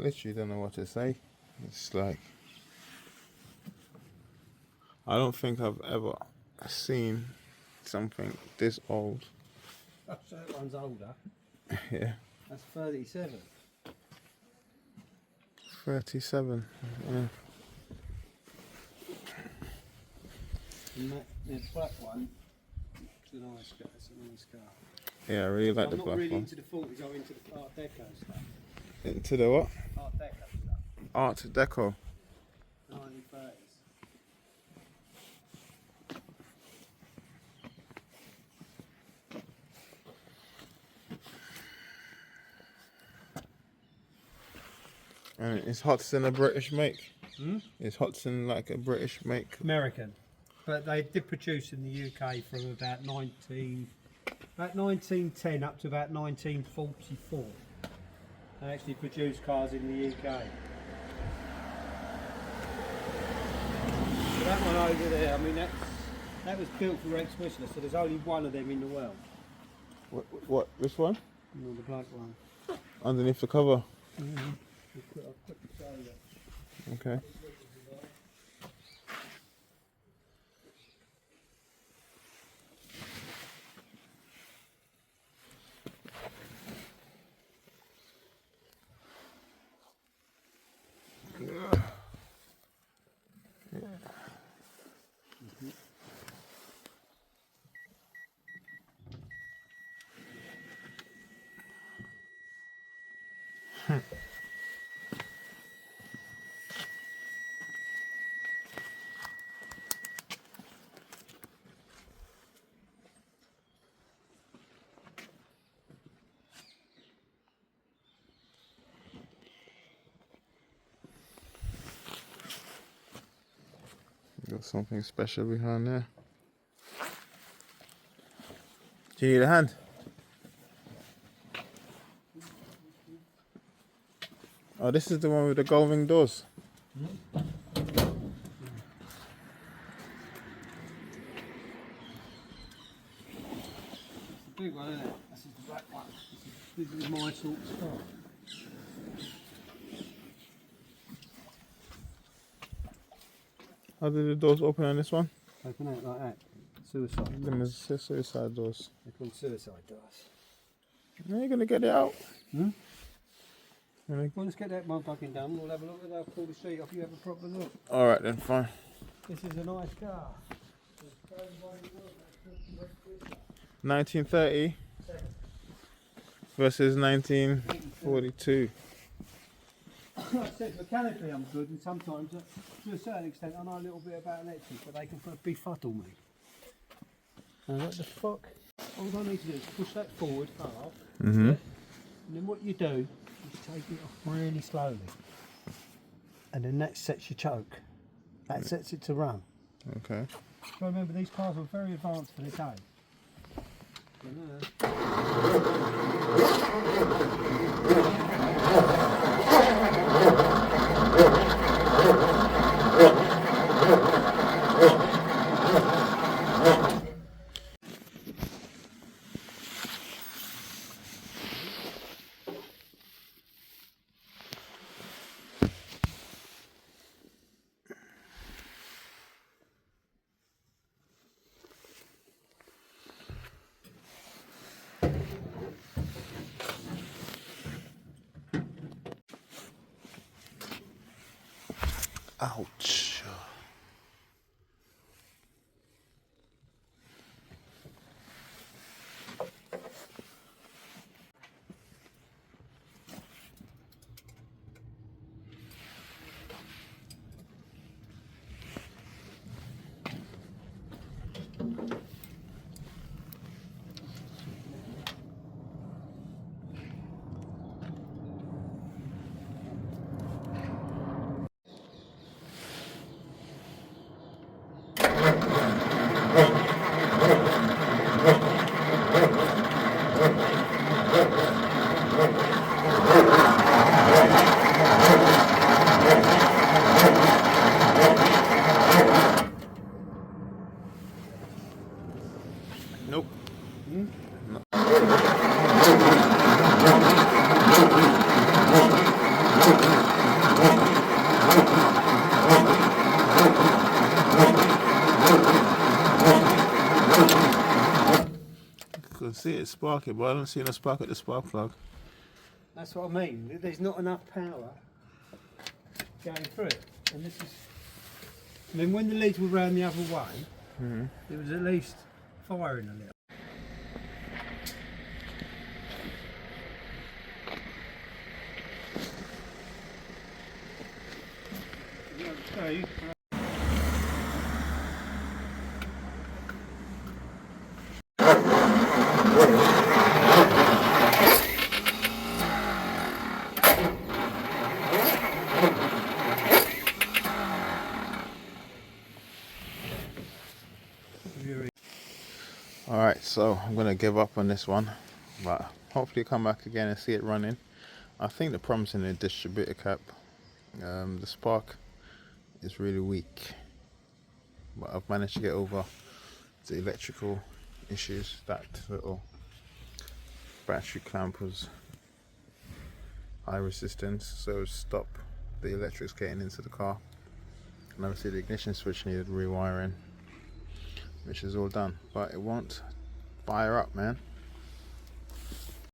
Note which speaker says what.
Speaker 1: literally don't know what to say. It's like, I don't think I've ever seen something this old.
Speaker 2: Oh, so that one's older.
Speaker 1: Yeah.
Speaker 2: That's 37.
Speaker 1: 37. Yeah.
Speaker 2: And that, the black one, it's a nice car. It's a nice car.
Speaker 1: Yeah, I really like the
Speaker 2: I'm
Speaker 1: black
Speaker 2: not really
Speaker 1: one.
Speaker 2: into the 40s, I'm into the Art Deco stuff.
Speaker 1: Into the what?
Speaker 2: Art Deco stuff.
Speaker 1: Art Deco.
Speaker 2: 1930s.
Speaker 1: And is Hudson a British make?
Speaker 2: Hmm?
Speaker 1: Is Hudson like a British make?
Speaker 2: American. But they did produce in the UK from about 1910 up to about 1944. They actually produced cars in the UK. So that one over there, I mean that was built for Rex Whistler, so there's only one of them in the world.
Speaker 1: What? This one?
Speaker 2: No, the black one.
Speaker 1: Underneath the cover.
Speaker 2: Mm-hmm. I'll quickly show you.
Speaker 1: Okay. Got something special behind there. Do you need a hand? Oh, this is the one with the gullwing doors.
Speaker 2: The big one, isn't it? This is the black one. This is my sort of style.
Speaker 1: How do the doors open on this one?
Speaker 2: Open out like that. Suicide
Speaker 1: Them
Speaker 2: doors.
Speaker 1: is suicide doors.
Speaker 2: They're called suicide doors.
Speaker 1: Now you're gonna get it out.
Speaker 2: Hmm?
Speaker 1: Alright
Speaker 2: Well, let's get that one fucking done. We'll have a look at that. I'll pull the sheet off. You have a proper look.
Speaker 1: then, fine.
Speaker 2: This is a nice car.
Speaker 1: 1930 versus 1942.
Speaker 2: Like I said, mechanically I'm good, and sometimes, to a certain extent, I know a little bit about electrics, but they can befuddle me. Now, what the fuck? All I need to do is push that forward half,
Speaker 1: Mm-hmm.
Speaker 2: and then what you do is take it off really slowly, and then that sets your choke. That sets it to run.
Speaker 1: Okay.
Speaker 2: So remember, these cars were very advanced for their time.
Speaker 1: Ouch. Nope. No. can see it sparking, but I don't see no spark at the spark plug.
Speaker 2: That's what I mean. There's not enough power going through it. And this is, I mean, when the leads were round the other way, it was at least firing a little. Okay.
Speaker 1: Alright, so I'm going to give up on this one, but hopefully come back again and see it running. I think the problem's in the distributor cap. The spark is really weak, but I've managed to get over the electrical issues. That little battery clamp was high resistance, so stop the electrics getting into the car. And obviously the ignition switch needed rewiring, which is all done, but it won't fire up, man.